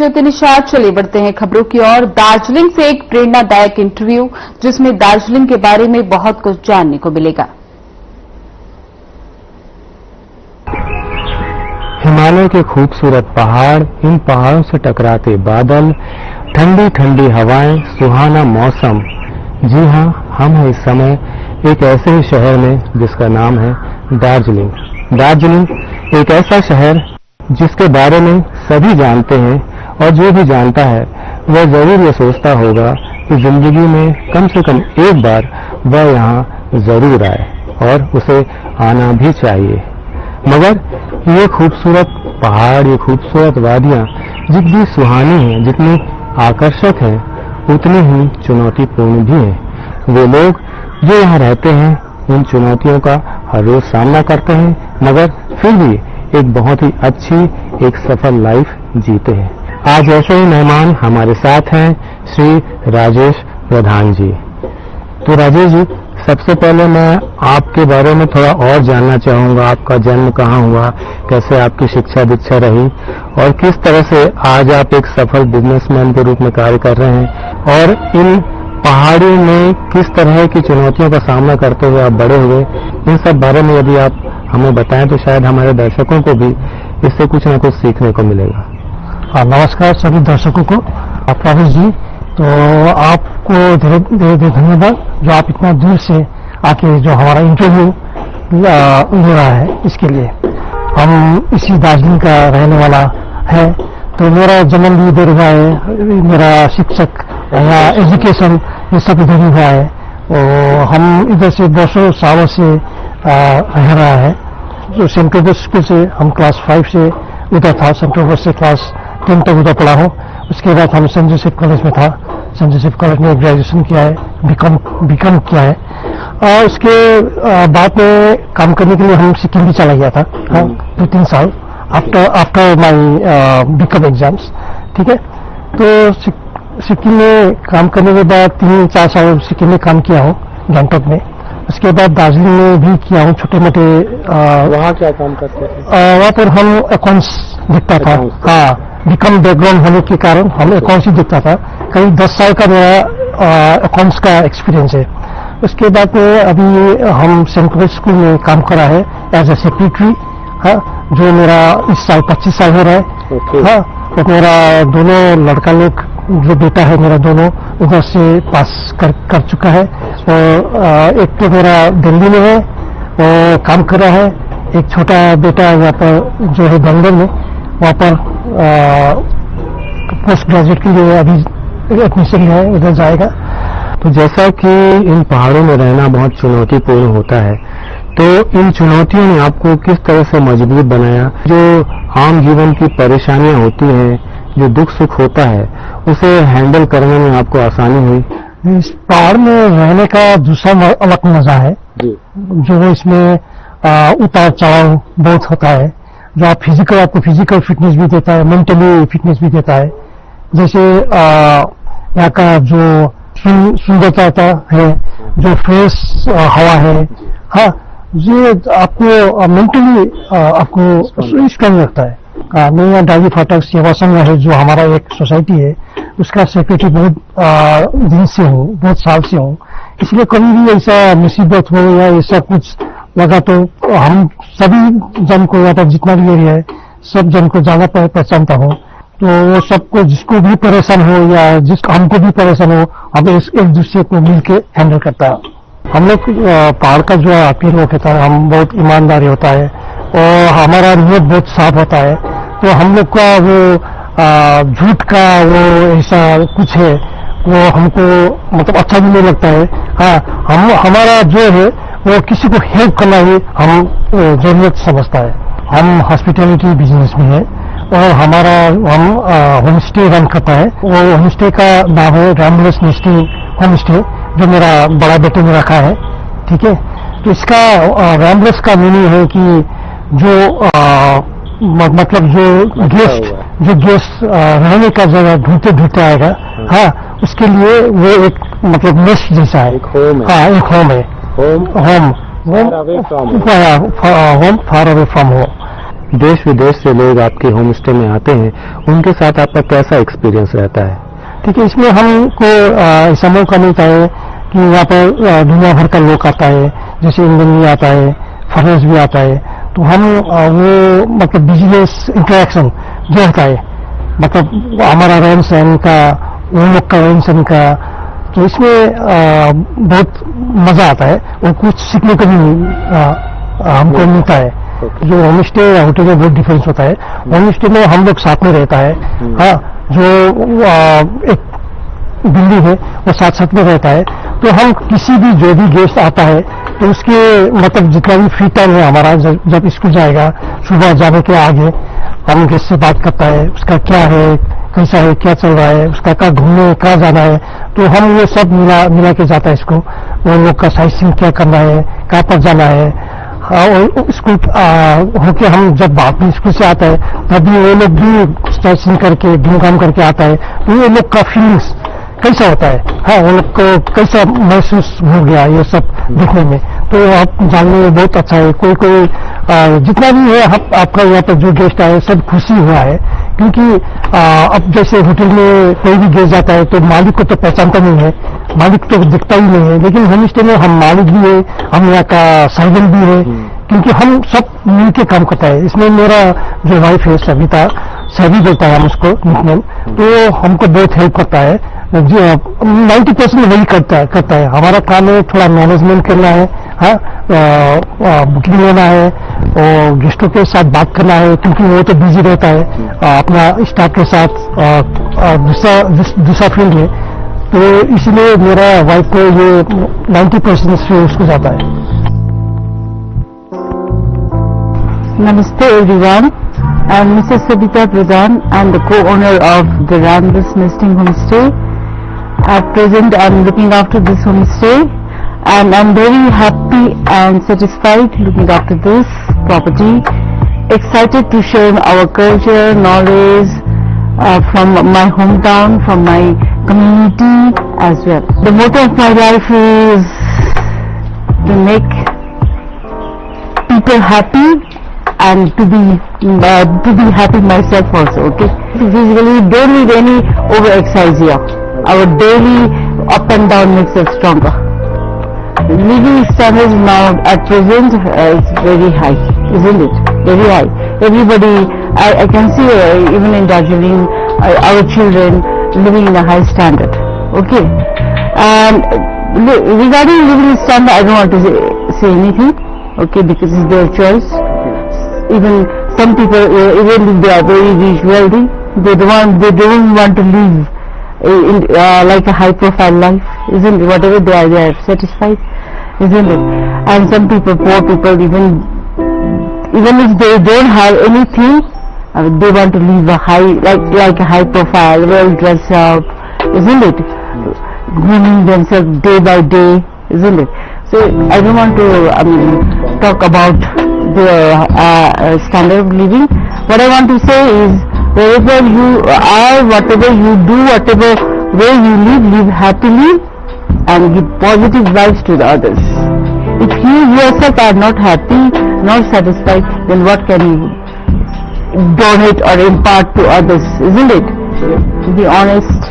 ज्योति निषाद। चलिए बढ़ते हैं खबरों की ओर। दार्जिलिंग से एक प्रेरणादायक इंटरव्यू, जिसमें दार्जिलिंग के बारे में बहुत कुछ जानने को मिलेगा। हिमालय के खूबसूरत पहाड़, इन पहाड़ों से टकराते बादल, ठंडी ठंडी हवाएं, सुहाना मौसम। जी हां, हम हैं इस समय एक ऐसे ही शहर में जिसका नाम है दार्जिलिंग। दार्जिलिंग एक ऐसा शहर जिसके बारे में सभी जानते हैं, और जो भी जानता है वह जरूर ये सोचता होगा कि जिंदगी में कम से कम एक बार वह यहाँ जरूर आए, और उसे आना भी चाहिए। मगर ये खूबसूरत पहाड़, ये खूबसूरत वादियां जितनी सुहानी हैं, जितनी आकर्षक हैं, उतनी ही चुनौतीपूर्ण भी हैं। वे लोग जो यहाँ रहते हैं उन चुनौतियों का हर रोज सामना करते हैं, मगर फिर भी एक बहुत ही अच्छी, एक सफल लाइफ जीते हैं। आज ऐसे ही मेहमान हमारे साथ हैं श्री राजेश प्रधान जी। तो राजेश जी, सबसे पहले मैं आपके बारे में थोड़ा और जानना चाहूंगा। आपका जन्म कहाँ हुआ, कैसे आपकी शिक्षा दीक्षा रही, और किस तरह से आज आप एक सफल बिजनेसमैन के रूप में कार्य कर रहे हैं, और इन पहाड़ियों में किस तरह की चुनौतियों का सामना करते हुए आप बड़े हुए। इन सब बारे में यदि आप हमें बताएं तो शायद हमारे दर्शकों को भी इससे कुछ न कुछ सीखने को मिलेगा। नमस्कार सभी दर्शकों को। प्रवेश जी, तो आपको धीरे धन्यवाद जो आप इतना दूर से आके जो हमारा इंटरव्यू ले रहा है, इसके लिए। हम इसी दार्जिलिंग का रहने वाला है, तो मेरा जन्म भी इधर हुआ है, मेरा शिक्षक या एजुकेशन ये सब इधर ही हुआ है, और हम इधर से 200 सालों से रह रहा है। जो सेंट ट्रोवर्स स्कूल से हम क्लास 5 से उधर था, सेंट ट्रोवर्स से क्लास 10 तक उधर पढ़ा हूँ। उसके बाद हम सेंट जोसेफ कॉलेज में था, सेंट जोसेफ कॉलेज में ग्रेजुएशन किया है, बीकॉम किया है, और उसके बाद में काम करने के लिए हम सिक्किम भी चला गया था 2-3 साल आफ्टर माई बीकॉम एग्जाम्स। ठीक है, तो सिक्किम में काम करने के बाद 3-4 साल सिक्किम में काम किया हूँ, गैंगटॉक में। उसके बाद दार्जिलिंग में भी किया हूँ छोटे मोटे। वहाँ क्या काम करते थे? वहाँ पर हम अकाउंट्स दिखता था। हाँ, बीकॉम बैकग्राउंड होने के कारण हम अकाउंट्स ही दिखता था। करीब 10 साल का मेरा अकाउंट्स का एक्सपीरियंस है। उसके बाद में अभी हम सेंट ट्रोवर्स स्कूल में काम करा है एज ए सेक्रेटरी। हाँ, जो मेरा इस साल 25 साल हो रहा है। हाँ, तो मेरा दोनों लड़का लोग, जो बेटा है मेरा, दोनों उधर से पास कर चुका है, और एक तो मेरा दिल्ली में है और काम कर रहा है। एक छोटा बेटा यहाँ पर जो है बेंगलोर में, वहाँ पर पोस्ट ग्रेजुएट के लिए अभी एडमिशन है, उधर जाएगा। तो जैसा कि इन पहाड़ों में रहना बहुत चुनौतीपूर्ण होता है, तो इन चुनौतियों ने आपको किस तरह से मजबूत बनाया? जो आम जीवन की परेशानियां होती हैं, जो दुख सुख होता है, उसे हैंडल करने में आपको आसानी हुई? इस पहाड़ में रहने का दूसरा अलग मजा है, जो इसमें उतार चढ़ाव बहुत होता है। जो आपको फिजिकल फिटनेस भी देता है, मेंटली फिटनेस भी देता है। जैसे यहाँ का जो सुंदरता है, जो फ्रेश हवा है, हाँ, ये आपको मेंटली आपको स्ट्रांग रखता है। मैं यहाँ डाली फाटक सेवा संघ है, जो हमारा एक सोसाइटी है, उसका सेक्रेटरी बहुत दिन से हूँ, बहुत साल से हूँ। इसलिए कभी भी ऐसा मुसीबत हो या ऐसा कुछ लगा तो हम सभी जन को, यहाँ पर जितना भी एरिया है, सब जन को ज्यादा पहचानता हूँ। तो वो सबको, जिसको भी परेशान हो या हमको भी परेशान हो, हम एक दूसरे को मिलके हैंडल करता है। हम लोग पहाड़ का जो पीर होता है, हम बहुत ईमानदारी होता है, और हमारा नियत बहुत साफ होता है। तो हम लोग का वो झूठ का वो ऐसा कुछ है, वो हमको मतलब अच्छा भी नहीं लगता है। हाँ, हमारा जो है वो किसी को हेल्प करना ही हम जरूरत समझता है। हम हॉस्पिटैलिटी बिजनेस में है, और हम होम स्टे रन करता है। वो होम स्टे का नाम है रैम्बलर्स नेस्टिंग होम स्टे, जो मेरा बड़ा बेटे ने रखा है। ठीक है, तो इसका रैम्बलर्स का मीनिंग है कि जो मतलब जो गेस्ट रहने का जगह ढूंढते आएगा, हाँ, उसके लिए वो एक मतलब नेस्ट जैसा है। एक होम है। हाँ, एक होम है। Home far away from home. देश विदेश से लोग आपके होम स्टे में आते हैं, उनके साथ आपका कैसा एक्सपीरियंस रहता है? देखिए, इसमें हमको ऐसा मौका मिलता है कि यहाँ पर दुनिया भर का लोग आता है, जैसे इंडियन भी आता है, फॉरेनर्स भी आता है, तो हम वो मतलब बिजनेस इंटरेक्शन जो होता है, मतलब हमारा रहन सहन का, वो लोग का रहन सहन का, तो इसमें बहुत मजा आता है और कुछ सीखने को भी हमको मिलता है। जो होम स्टे या होटल में बहुत डिफरेंस होता है। होम स्टे में हम लोग साथ में रहता है, हाँ, जो एक बिल्डिंग है वो साथ साथ में रहता है, तो हम किसी भी जो भी गेस्ट आता है तो उसके मतलब जितना भी फ्री टाइम है हमारा, जब स्कूल जाएगा सुबह जाने के आगे हम गेस्ट से बात करता है, उसका क्या है, कैसा है, क्या चल रहा है, उसका कहाँ घूमने कहाँ जाना है, तो हम वो सब मिला के जाता है इसको, वो लोग का साइट सीइंग क्या करना है, कहाँ पर जाना है। और स्कूल होके हम जब बाद में स्कूल से आता है तभी वो लोग भी साइट सीइंग करके घूम करके आता है, तो वो लोग का फीलिंग्स कैसा होता है, हाँ, वो लोग को कैसा महसूस हो गया ये सब देखने में, तो आप जानने में बहुत अच्छा है। कोई जितना भी है आपका यहाँ पर जो गेस्ट आए सब खुशी हुआ है, क्योंकि अब जैसे होटल में कोई भी गेस्ट जाता है तो मालिक को तो पहचानता नहीं है, मालिक तो दिखता ही नहीं है, लेकिन होम स्टे में हम मालिक भी है, हम यहाँ का सर्वेंट भी है, क्योंकि हम सब मिलके काम करता है। इसमें मेरा जो वाइफ है सविता, सभी बोलता है हम उसको निकनेम, तो हमको बहुत हेल्प करता है। जी 90% वही करता है। हमारा काम है थोड़ा मैनेजमेंट करना है, हाँ, बुकिंग लेना है और गेस्टों के साथ बात करना है, क्योंकि वो तो बिजी रहता है अपना स्टाफ के साथ दूसरा फील्ड में, तो इसलिए मेरा वाइफ को ये 90% से उसको जाता है। Namaste everyone. I'm Mrs. Sabita Pradhan. I'm the co-owner of the Ramdas Nesting Homestay. At present, I'm looking after this homestay, and I'm very happy and satisfied looking after this property. Excited to share our culture, knowledge from my hometown, from my community as well. The motto of my life is to make people happy and to be happy myself also. Okay, physically don't need any overexercise here. Our daily up and down makes us stronger. Living standards now at present is very high, isn't it? Very high. Everybody, I can see even in Darjeeling, our children living in a high standard. Okay, and regarding living standard, I don't want to say anything. Okay, because it's their choice. Even some people, even if they are very rich, wealthy, they don't want to live like a high-profile life, isn't it? Whatever they are satisfied, isn't it? And some people, poor people, even if they don't have anything, they want to live a like a high-profile, well-dressed up, isn't it? Grooming themselves day by day, isn't it? So I don't want to talk about the standard of living. What I want to say is, wherever you are, whatever you do, whatever way you live happily and give positive vibes to the others. If you yourself are not happy, not satisfied, then what can you donate or impart to others, isn't it? Be honest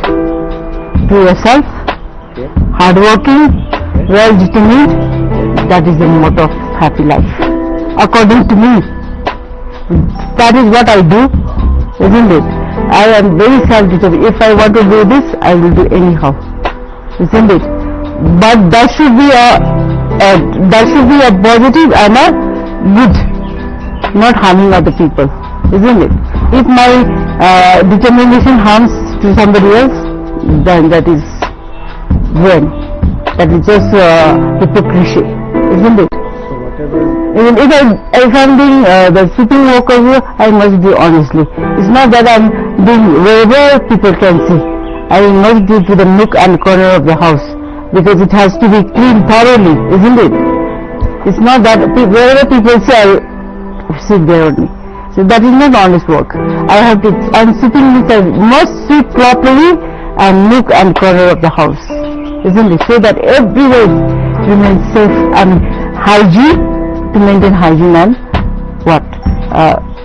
to yourself, hardworking, well determined, that is the motto of happy life. According to me, that is what I do, isn't it? I am very self-determined. If I want to do this, I will do anyhow, isn't it? But that should be a positive and a good, not harming other people, isn't it? If my determination harms to somebody else, then that is when, that is just hypocrisy, isn't it? Even if I'm doing the sweeping work over, I must do honestly. It's not that I'm doing wherever people can see. I must do to the nook and corner of the house, because it has to be cleaned thoroughly, isn't it? It's not that wherever people see, I sit there only. So that is not honest work. I'm sweeping means I must sweep properly and nook and corner of the house, isn't it? So that everywhere remains safe and hygiene, to maintain hygiene and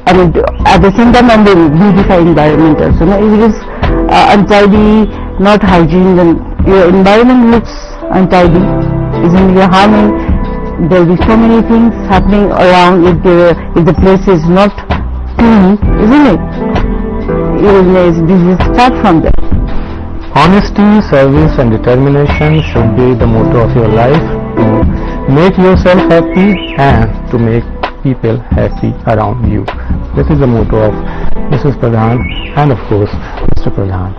and at the same time, and they beautify environment also. No? If it is untidy, not hygiene, then your environment looks untidy, isn't it? You're harming. There will be so many things happening around if the place is not clean, isn't it? This start from there. Honesty, service and determination should be the motto of your life, to make yourself happy and to make people happy around you. This is the motto of Mrs. Pradhan and of course Mr. Pradhan.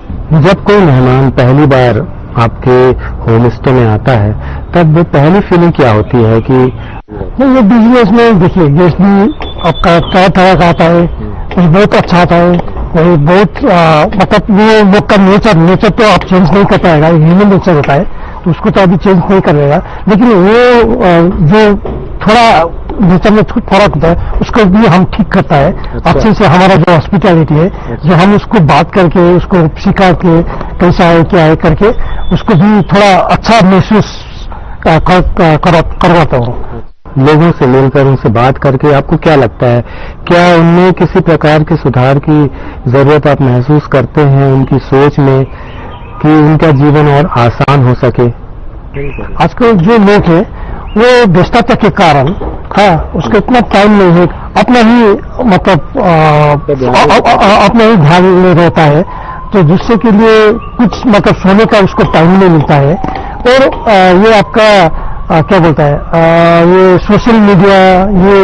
जब कोई मेहमान पहली बार आपके home stay में आता है तब वो पहली फीलिंग क्या होती है कि ये बिजनेस में देखिए गेस्ट भी आपका तरह तरह का आता है, कोई बहुत अच्छा आता है, कोई बहुत मतलब वो लोग का नेचर तो आप चेंज नहीं कर पाएगा, ह्यूमन नेचर होता है तो उसको तो अभी चेंज नहीं करेगा, लेकिन वो जो थोड़ा नेचर में फर्क होता है उसको भी हम ठीक करता है। अच्छे से हमारा जो हॉस्पिटैलिटी है, जो हम उसको बात करके उसको सिखा के कैसा है क्या है करके उसको भी थोड़ा अच्छा महसूस करवाता हूँ। लोगों से मिलकर उनसे बात करके आपको क्या लगता है, क्या उनमें किसी प्रकार के सुधार की जरूरत आप महसूस करते हैं उनकी सोच में कि उनका जीवन और आसान हो सके? आजकल जो लोग हैं वो व्यस्तता के कारण उसका इतना टाइम नहीं है, अपना ही मतलब अपना ही ध्यान में रहता है, तो जिससे के लिए कुछ मतलब सोने का उसको टाइम नहीं मिलता है। और ये आपका क्या बोलता है, ये सोशल मीडिया ये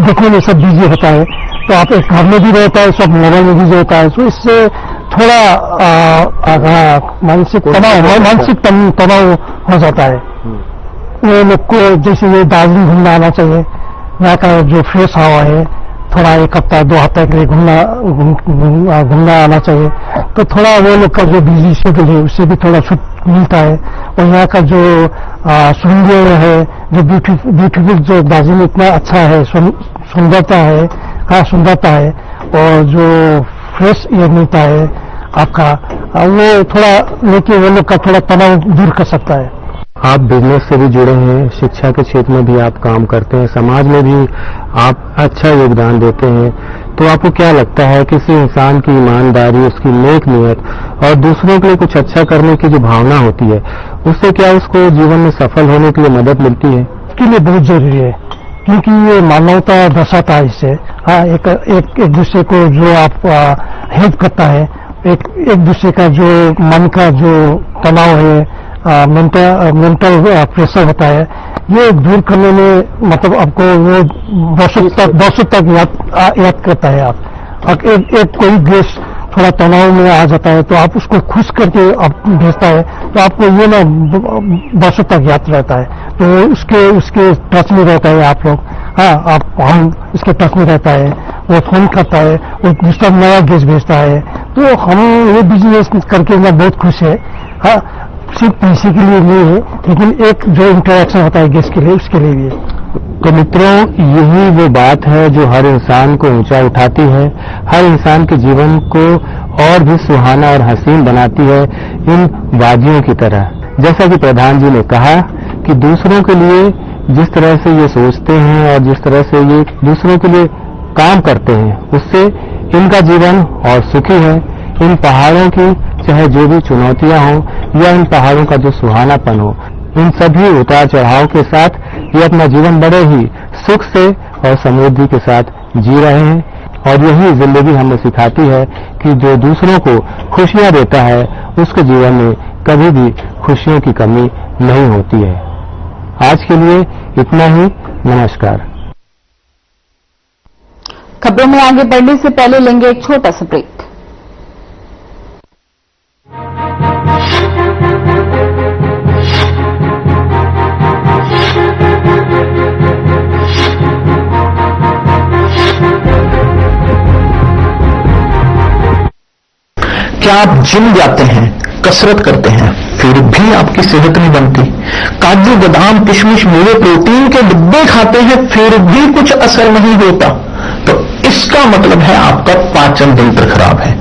देखने में सब बिजी होता है, तो आप एक घर में भी रहता है, सब मोबाइल में बिजी होता है, तो इससे थोड़ा मानसिक तनाव हो जाता है। वो लोग को जैसे ये दार्जिलिंग घूमना आना चाहिए, यहाँ का जो फ्रेश हवा है थोड़ा एक हफ्ता 2 हफ्ता के लिए घूमना आना चाहिए, तो थोड़ा वो लोग का जो बिजी शेड्यूल है उससे भी थोड़ा छूट मिलता है। और यहाँ का जो सौंदर्य है, जो ब्यूटीफुल जो दार्जिलिंग इतना अच्छा है, सुंदरता है, सुंदरता है, और जो फ्रेश एयर मिलता है आपका, वो थोड़ा लेके वो लोग का थोड़ा तनाव दूर कर सकता है। आप बिजनेस से भी जुड़े हैं, शिक्षा के क्षेत्र में भी आप काम करते हैं, समाज में भी आप अच्छा योगदान देते हैं, तो आपको क्या लगता है किसी इंसान की ईमानदारी, उसकी नेक नीयत और दूसरों के लिए कुछ अच्छा करने की जो भावना होती है, उससे क्या उसको जीवन में सफल होने के लिए मदद मिलती है? इसके लिए बहुत जरूरी है, क्योंकि ये मानवता दर्शाता है इससे। हाँ, एक दूसरे को जो आप हेल्प करता है, एक दूसरे का जो मन का जो तनाव है, मेंटल प्रेशर होता है, ये दूर करने में मतलब आपको वो वर्षों तक याद करता है। आप एक कोई गेस्ट थोड़ा तनाव में आ जाता है तो आप उसको खुश करके आप भेजता है, तो आपको ये ना वर्षों तक याद रहता है, तो उसके टच में रहता है आप लोग। हाँ, हम इसके टच में रहता है, वो फोन करता है, वो दूसरा नया गेस्ट भेजता है, तो हम ये बिजनेस करके ना बहुत खुश है। हाँ, सिर्फ पैसे के लिए नहीं है, लेकिन एक जो इंटरेक्शन होता है गेस्ट के लिए, उसके लिए भी है। तो मित्रों, यही वो बात है जो हर इंसान को ऊंचा उठाती है, हर इंसान के जीवन को और भी सुहाना और हसीन बनाती है, इन वादियों की तरह। जैसा कि प्रधान जी ने कहा कि दूसरों के लिए जिस तरह से ये सोचते हैं और जिस तरह से ये दूसरों के लिए काम करते हैं, उससे इनका जीवन और सुखी है। इन पहाड़ों की चाहे जो भी चुनौतियां हों या इन पहाड़ों का जो सुहानापन हो, इन सभी उतार चढ़ाव के साथ ये अपना जीवन बड़े ही सुख से और समृद्धि के साथ जी रहे हैं। और यही जिंदगी हमें सिखाती है कि जो दूसरों को खुशियां देता है उसके जीवन में कभी भी खुशियों की कमी नहीं होती है। आज के लिए इतना ही। नमस्कार। खबरों में आगे बढ़ने से पहले लेंगे एक छोटा सा ब्रेक। क्या आप जिम जाते हैं, कसरत करते हैं, फिर भी आपकी सेहत नहीं बनती? काजू बादाम किशमिश मेवे प्रोटीन के डिब्बे खाते हैं फिर भी कुछ असर नहीं होता, तो इसका मतलब है आपका पाचन तंत्र खराब है।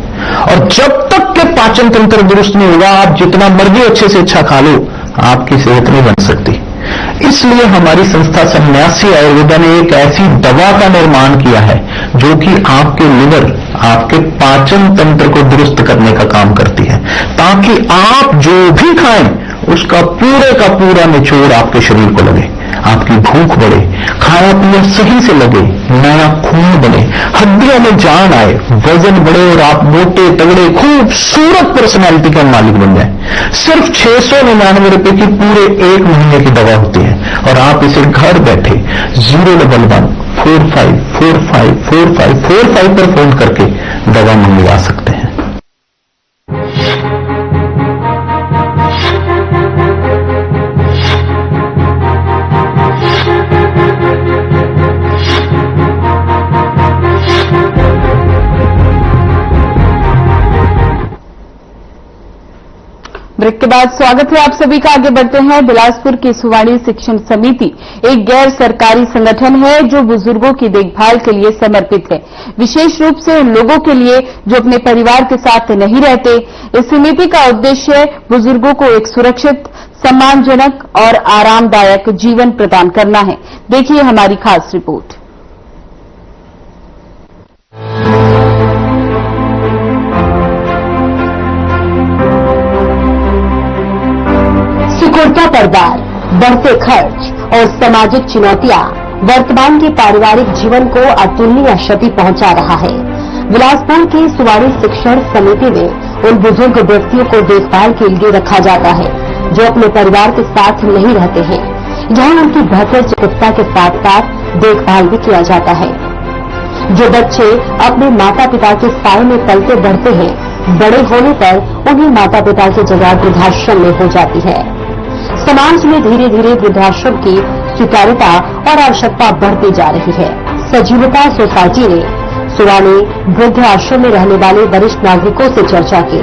और जब तक के पाचन तंत्र दुरुस्त नहीं होगा, आप जितना मर्जी अच्छे से अच्छा खा लो, आपकी सेहत नहीं बन सकती। इसलिए हमारी संस्था सन्यासी आयुर्वेदा ने एक ऐसी दवा का निर्माण किया है जो कि आपके लिवर, आपके पाचन तंत्र को दुरुस्त करने का काम करती है, ताकि आप जो भी खाएं उसका पूरे का पूरा निचोड़ आपके शरीर को लगे, आपकी भूख बढ़े, खाया पिया सही से लगे, नया खून बने, हड्डियों में जान आए, वजन बढ़े और आप मोटे तगड़े खूबसूरत पर्सनालिटी का मालिक बन जाए। सिर्फ 699 रुपए की पूरे 1 महीने की दवा होती है और आप इसे घर बैठे 01145454545 पर फोन करके दवा मंगवा सकते हैं। ब्रेक के बाद स्वागत है आप सभी का। आगे बढ़ते हैं। बिलासपुर की सुवाणी शिक्षण समिति एक गैर सरकारी संगठन है जो बुजुर्गों की देखभाल के लिए समर्पित है, विशेष रूप से उन लोगों के लिए जो अपने परिवार के साथ नहीं रहते। इस समिति का उद्देश्य बुजुर्गों को एक सुरक्षित, सम्मानजनक और आरामदायक जीवन प्रदान करना है। देखिए हमारी खास रिपोर्ट। सिकुड़ता परिवार, बढ़ते खर्च और सामाजिक चुनौतियां वर्तमान के पारिवारिक जीवन को अतुलनीय क्षति पहुंचा रहा है। बिलासपुर की सुवाणी शिक्षण समिति में उन बुजुर्ग व्यक्तियों को देखभाल के लिए रखा जाता है जो अपने परिवार के साथ नहीं रहते हैं। यहाँ उनकी बेहतर चिकित्सा के साथ साथ देखभाल भी किया जाता है। जो बच्चे अपने माता पिता के साए में पलते बढ़ते हैं, बड़े होने पर उन्हें माता पिता की जगह वृद्धाश्रम में हो जाती है। समाज में धीरे धीरे वृद्धाश्रम की स्वीकार्यता और आवश्यकता बढ़ती जा रही है। सजीवता सोसाइटी ने सुवाणी वृद्ध आश्रम में रहने वाले वरिष्ठ नागरिकों से चर्चा की।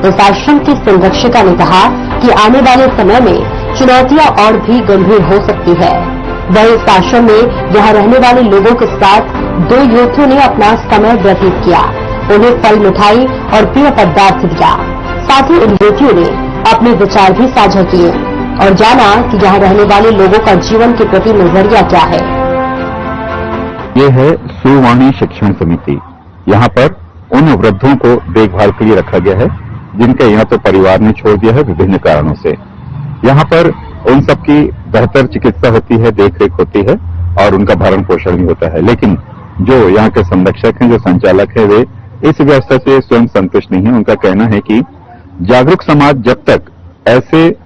इस आश्रम की संरक्षिका ने कहा कि आने वाले समय में चुनौतियां और भी गंभीर हो सकती है। वह इस आश्रम में यहाँ रहने वाले लोगों के साथ 2 युवतियों ने अपना समय व्यतीत किया। उन्हें फल, मिठाई और पेय पदार्थ दिया। साथ ही उन युवतियों ने अपने विचार भी साझा किए और जाना कि यहाँ रहने वाले लोगों का जीवन के प्रति नजरिया क्या है। ये है सुवाणी शिक्षण समिति। यहाँ पर उन वृद्धों को देखभाल के लिए रखा गया है जिनके यहाँ तो परिवार ने छोड़ दिया है विभिन्न कारणों से। यहाँ पर उन सबकी बेहतर चिकित्सा होती है, देखरेख होती है और उनका भरण पोषण भी होता है। लेकिन जो यहाँ के संरक्षक हैं, जो संचालक है, वे इस व्यवस्था से स्वयं संतुष्ट नहीं है। उनका कहना है कि जागरूक समाज जब तक ऐसे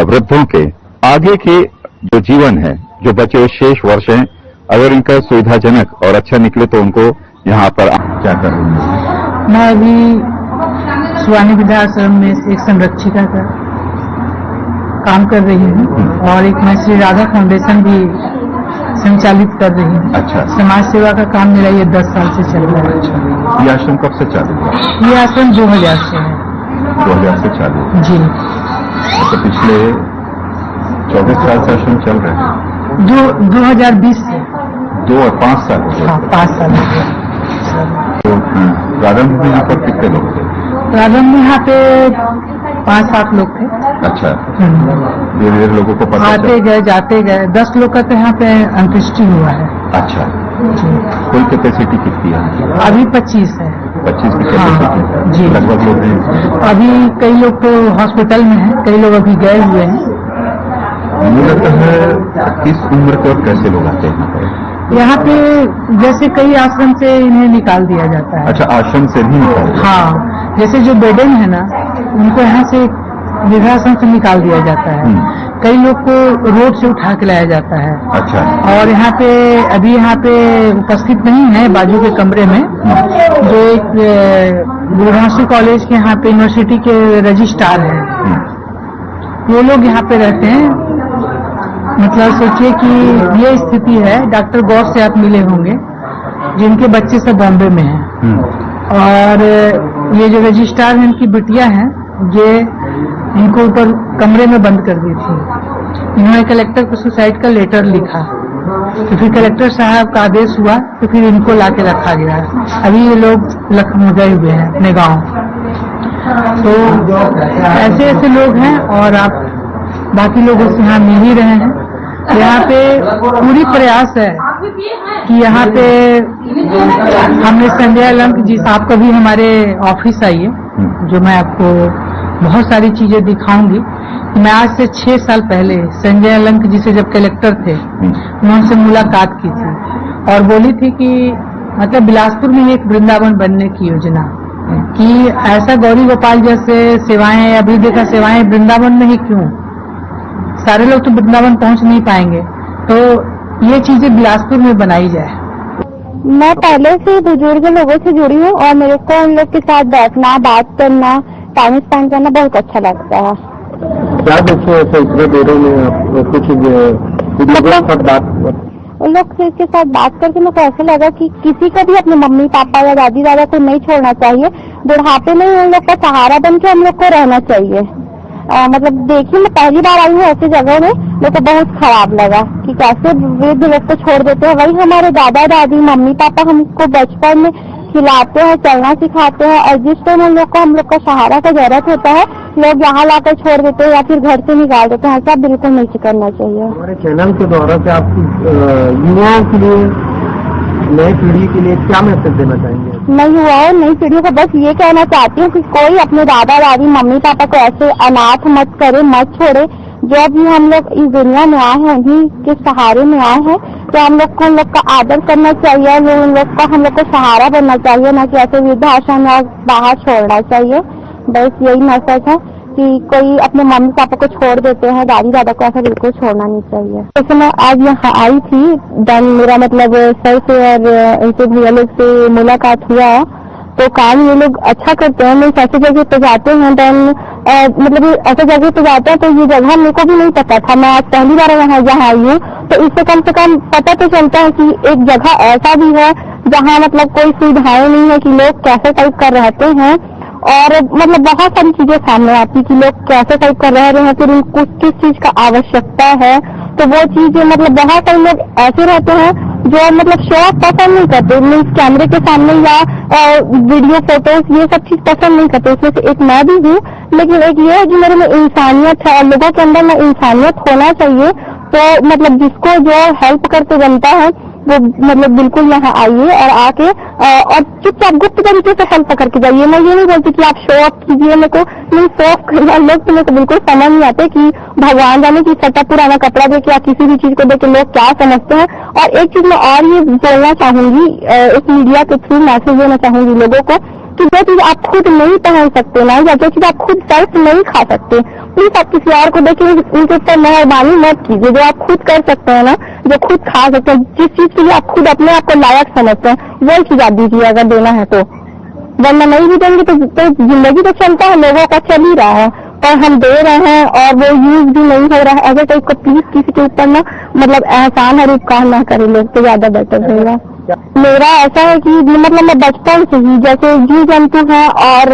वृद्धों के आगे के जो जीवन है, जो बचे हुए शेष वर्ष हैं, अगर इनका सुविधाजनक और अच्छा निकले तो उनको यहाँ पर क्या करें। मैं अभी सुवाणी वृद्धाश्रम में एक संरक्षिका का काम कर रही हूँ और एक मैं श्री राधा फाउंडेशन भी संचालित कर रही हूँ। अच्छा। समाज सेवा का काम मेरा ये 10 साल से चल रहा है। अच्छा। ये आश्रम कब से चालू हुआ? ये आश्रम 2000 से है। 2000 से चालू हुआ। जी। तो पिछले 24 साल से आश्रम चल रहे हैं। 2020 से 2 और 5 साल हो गए। हाँ, 5 साल हो गए। तो प्रारंभ में यहाँ पर कितने लोग थे? प्रारंभ में यहाँ पे 5-7 लोग थे। अच्छा। धीरे धीरे लोगों को पता आते गए जाते गए 10 लोग का तो यहाँ पे अंत्येष्टि हुआ है। अच्छा। कोई कैपेसिटी कितनी है? अभी 25 है। 25 की हाँ, कैपेसिटी जी। लगभग लोग हैं। अभी कई लोग तो हॉस्पिटल में हैं, कई लोग अभी गए हुए हैं। मूलतः किस उम्र के और कैसे लोग आते हैं यहाँ पे? जैसे कई आश्रम से इन्हें निकाल दिया जाता है। अच्छा, आश्रम से भी निकाल दिया? हाँ, जैसे जो बेडन है ना, उनको यहाँ से वृद्धाश्रम से निकाल दिया जाता है। कई लोग को रोड से उठा के लाया जाता है। अच्छा। और यहाँ पे अभी यहाँ पे उपस्थित नहीं है, बाजू के कमरे में जो एक बुरहानपुर कॉलेज के यहाँ पे यूनिवर्सिटी के रजिस्ट्रार है, वो लोग यहाँ पे रहते हैं। मतलब सोचिए कि ये स्थिति है। डॉक्टर गौर से आप मिले होंगे, जिनके बच्चे सब बॉम्बे में हैं। और ये जो रजिस्ट्रार हैं, इनकी बिटिया हैं, ये इनको ऊपर कमरे में बंद कर दी थी। इन्होंने कलेक्टर को सुसाइड का लेटर लिखा, तो फिर कलेक्टर साहब का आदेश हुआ, तो फिर इनको लाके रखा गया। अभी ये लोग लखनऊ गए हुए हैं अपने गांव। तो ऐसे ऐसे लोग हैं और आप बाकी लोगों से यहाँ मिल ही रहे हैं। यहाँ पे पूरी प्रयास है कि यहाँ पे हमने संजय अलंक जी साहब को भी हमारे ऑफिस आइए, जो मैं आपको बहुत सारी चीजें दिखाऊंगी। मैं आज से 6 साल पहले संजय अलंक जी से जब कलेक्टर थे, मैं उनसे मुलाकात की थी और बोली थी कि मतलब बिलासपुर में एक वृंदावन बनने की योजना, कि ऐसा गौरी गोपाल जैसे सेवाएं अभी देखा सेवाएं वृंदावन में ही क्यों, सारे लोग तो वृंदावन पहुंच नहीं पाएंगे, तो ये चीजें बिलासपुर में बनाई जाए। मैं पहले से बुजुर्ग लोगों से जुड़ी हूँ और मेरे को उन लोग के साथ बैठना, बात करना, टाइम स्पेंड करना बहुत अच्छा लगता है। क्या देखे ऐसे इतने देरों में आप कुछ उन लोग के साथ बात करके मेरे को ऐसा लगा कि किसी को भी अपने मम्मी पापा या दादी दादा को नहीं छोड़ना चाहिए। बुढ़ापे में उन लोग का सहारा बन के हम लोग को रहना चाहिए। मतलब देखिए, मैं पहली बार आई हूँ ऐसी जगह में, मेरे को बहुत खराब लगा कि कैसे वृद्ध लोग को छोड़ देते हैं। वही हमारे दादा दादी मम्मी पापा हमको बचपन में खिलाते हैं, चलना सिखाते हैं, और जिस टाइम हम लोग का सहारा का जरूरत होता है, लोग यहाँ लाकर छोड़ देते हैं या फिर घर से निकाल देते हैं। ऐसा बिल्कुल नहीं करना चाहिए। हमारे चैनल के द्वारा से आप युवाओं के लिए, नई पीढ़ी के लिए क्या मैसेज देना चाहेंगे? मैं युवाओं नई पीढ़ियों को बस ये कहना चाहती हूँ कि कोई अपने दादा दादी मम्मी पापा को ऐसे अनाथ मत करे, मत छोड़े। जो भी हम लोग इस दुनिया में आए हैं, उन्हीं के सहारे में आए हैं, तो हम लोग को उन लोग का आदर करना चाहिए, उन लोग का हम लोग को सहारा बनना चाहिए, ना कि ऐसे वृद्धाश्रम या बाहर छोड़ना चाहिए। बस यही मैसेज है कि कोई अपने मम्मी पापा को छोड़ देते हैं, दादी दादा को ऐसा बिल्कुल छोड़ना नहीं चाहिए। जैसे मैं आज यहाँ आई थी, देन मेरा मतलब सर से और इनसे भैया लोग से मुलाकात हुआ, तो काम ये लोग अच्छा करते हैं। मैं ऐसी जगह पे जाते हैं, देन मतलब ऐसे जगह पे जाते हैं, तो ये जगह मेरे को भी नहीं पता था। मैं आज पहली बार यहाँ आई हूँ, तो इससे कम से कम पता तो चलता है कि एक जगह ऐसा भी है जहाँ मतलब कोई सुविधाएं नहीं है कि लोग कैसे टाइप कर रहते हैं, और मतलब बहुत सारी चीजें सामने आती कि लोग कैसे टाइप कर रहे हैं, फिर उनको किस चीज का आवश्यकता है। तो वो चीजें मतलब बहुत सारे लोग ऐसे रहते हैं जो मतलब शो ऑफ पसंद नहीं करते, मीन्स कैमरे के सामने या वीडियो फोटोज ये सब चीज पसंद नहीं करते। उसमें से एक मैं भी हूँ, लेकिन एक ये है कि मेरे में इंसानियत है और लोगों के अंदर में इंसानियत होना चाहिए। तो मतलब जिसको जो हेल्प करके बनता है वो मतलब बिल्कुल यहाँ आइए और आके और चुपचाप गुप्त तरीके से हेल्प करके जाइए। मैं ये नहीं बोलती कि आप शो ऑफ कीजिए, मेरे को नहीं शो ऑफ करना लोग तो मेरे को बिल्कुल समझ नहीं आते कि भगवान जाने की सटा पुराना कपड़ा देके या किसी भी चीज को देके लोग क्या समझते हैं। और एक चीज मैं और ये बोलना चाहूंगी, इस मीडिया के थ्रू मैसेज देना चाहूंगी लोगों को कि जो चीज आप खुद नहीं पहन सकते ना, या जो चीज आप खुद सेल्फ नहीं खा सकते, प्लीज आप किसी और को देखिए, उनके ऊपर मेहरबानी मत कीजिए। जो आप खुद कर सकते हैं ना, जो खुद खा सकते हैं, जिस चीज के लिए आप खुद अपने आप को लायक समझते हैं, वही चीज आप दीजिए अगर देना है तो। वरना नहीं भी देंगे तो जिंदगी तो चलता है, लोगों का चल ही रहा है, पर हम दे रहे हैं और वो यूज भी नहीं हो रहा है। अगर कोई को प्लीज किसी के ऊपर ना मतलब एहसान और उपकार ना करे लोग, तो ज्यादा बेटर रहेगा। मेरा ऐसा है कि मतलब मैं बचपन से ही जैसे जीव जंतु हैं और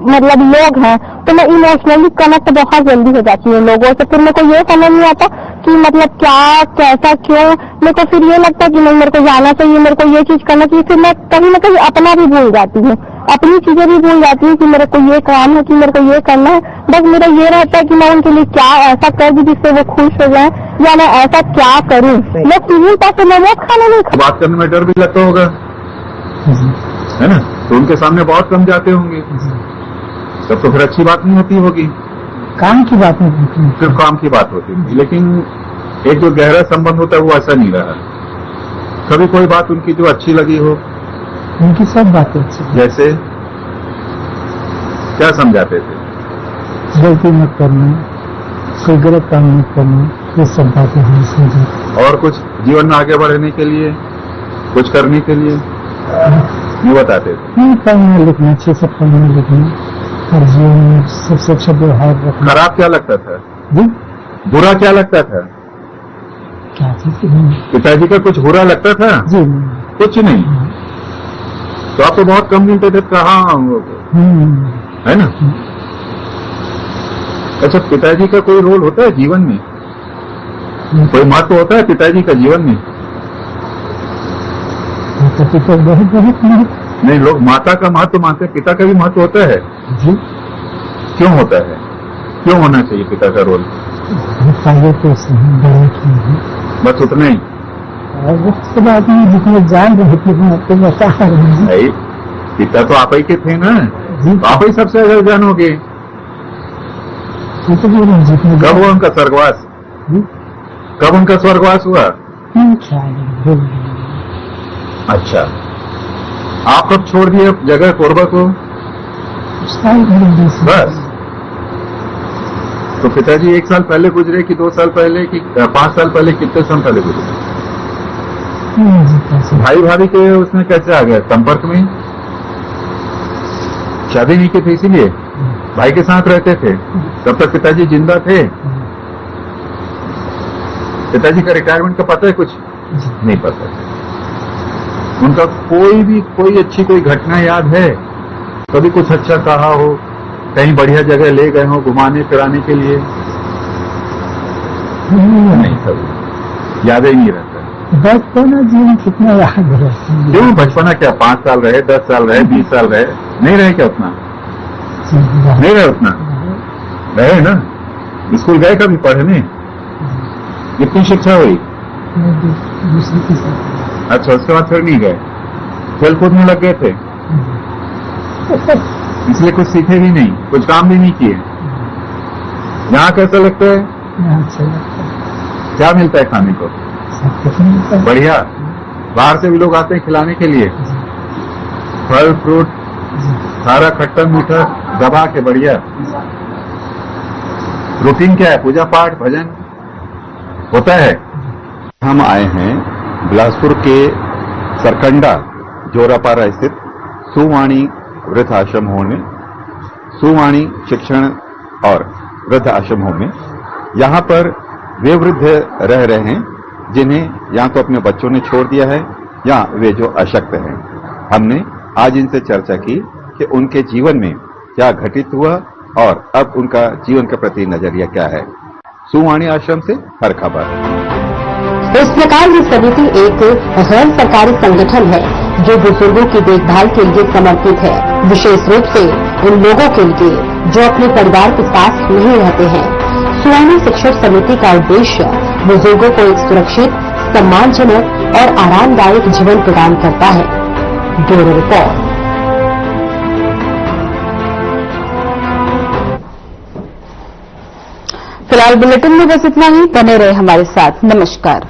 मतलब लोग हैं, तो मैं इमोशनली कनेक्ट बहुत जल्दी हो जाती हूँ लोगों से। फिर मेरे को ये समझ नहीं आता कि मतलब क्या कैसा क्यों, मेरे को फिर ये लगता है कि नहीं मेरे को जाना चाहिए, मेरे को ये चीज करना चाहिए। फिर मैं कहीं ना कहीं अपना भी भूल जाती हूँ, अपनी चीजें भी भूल जाती हूँ कि मेरे को ये काम है, कि मेरे को ये करना है। बस मेरा ये रहता है कि मैं उनके लिए क्या ऐसा कर दूं जिससे वो खुश हो जाए, या मैं ऐसा क्या करूं। मैं 3 पैसे मोमोज खाना नहीं खा। बात करने में डर भी लगता होगा, है ना? तो उनके सामने बहुत कम जाते होंगे, तब तो फिर अच्छी बात नहीं होती होगी। काम की बात नहीं, सिर्फ काम की बात होती है, लेकिन एक जो गहरा संबंध होता है वो ऐसा नहीं रहा। कभी कोई बात उनकी जो अच्छी लगी हो? उनकी सब बातें अच्छी, जैसे क्या समझाते थे? गलती मत करना, कोई गलत काम मत करना, ये सब बातें हम समझाते। और कुछ जीवन में आगे बढ़ने के लिए, कुछ करने के लिए ये बताते थे? नहीं, पढ़ना लिखना, अच्छे से पढ़ना लिखना, हर जीवन में सबसे अच्छा व्यवहार रखना। खराब क्या लगता था जी? बुरा क्या लगता था? क्या चीज? पिताजी का कुछ बुरा लगता था? जी कुछ नहीं। तो आप तो बहुत कम मिलते थे, कहाँ है ना? अच्छा, पिताजी का कोई रोल होता है जीवन में? कोई महत्व होता है पिताजी का जीवन में? तो बहुत नहीं, लोग माता का महत्व मानते हैं, पिता का भी महत्व होता है। जी। क्यों होता है? क्यों होना चाहिए पिता का रोल? पहले तो बड़े की बस उतना ही? और उसके बाद में जितने जान रहे थे तो बता रहे हैं। पिता तो आप ही के थे ना, तो आप ही सबसे अगर जानोगे। कब हुआ उनका स्वर्गवास? कब उनका स्वर्गवास हुआ? अच्छा, आप कब छोड़ दिए जगह कोरबा को? बस। तो पिताजी 1 साल पहले गुजरे कि 2 साल पहले कि 5 साल पहले, कितने साल पहले गुजरे? भाई भाभी के उसमें कैसे आ गया संपर्क में? शादी नहीं की थी इसीलिए भाई के साथ रहते थे? तब तक पिताजी जिंदा थे? पिताजी का रिटायरमेंट का पता है कुछ? नहीं पता। उनका कोई अच्छी कोई घटना याद है? कभी कुछ अच्छा कहा हो, कहीं बढ़िया जगह ले गए हो घुमाने फिराने के लिए? नहीं, कभी याद ही नहीं रहता। बचपना जीवन कितना याद है? क्यों बचपना क्या 5 साल रहे, 10 साल रहे, 20 साल रहे? नहीं रहे क्या उतना? नहीं रहे उतना? रहे ना? स्कूल गए कभी पढ़ने? कितनी शिक्षा हुई? अच्छा, उसके बाद फिर नहीं गए? खेल कूद में लग गए थे, इसलिए कुछ सीखे भी नहीं, कुछ काम भी नहीं किए। यहाँ कैसा लगता है? क्या मिलता है खाने को? बढ़िया। बाहर से भी लोग आते हैं खिलाने के लिए, फल फ्रूट सारा खट्टा मीठा दबा के बढ़िया। रूटीन क्या है? पूजा पाठ भजन होता है? हम आए हैं बिलासपुर के सरकंडा जोरापारा स्थित सुवाणी वृद्ध आश्रम होम में, सुवाणी शिक्षण और वृद्ध आश्रम होम में। यहाँ पर वे वृद्ध रह रहे हैं जिन्हें या तो अपने बच्चों ने छोड़ दिया है या वे जो अशक्त हैं। हमने आज इनसे चर्चा की कि उनके जीवन में क्या घटित हुआ और अब उनका जीवन के प्रति नजरिया क्या है। सुवाणी आश्रम से हर खबर। इस प्रकार ये समिति एक गैर सरकारी संगठन है जो बुजुर्गों की देखभाल के लिए समर्पित है, विशेष रूप से उन लोगों के लिए जो अपने परिवार के साथ नहीं रहते हैं। सुवाणी शिक्षण समिति का उद्देश्य बुजुर्गों को एक सुरक्षित, सम्मानजनक और आरामदायक जीवन प्रदान करता है। Bureau report. फिलहाल बुलेटिन में बस इतना ही। बने रहे हमारे साथ। नमस्कार।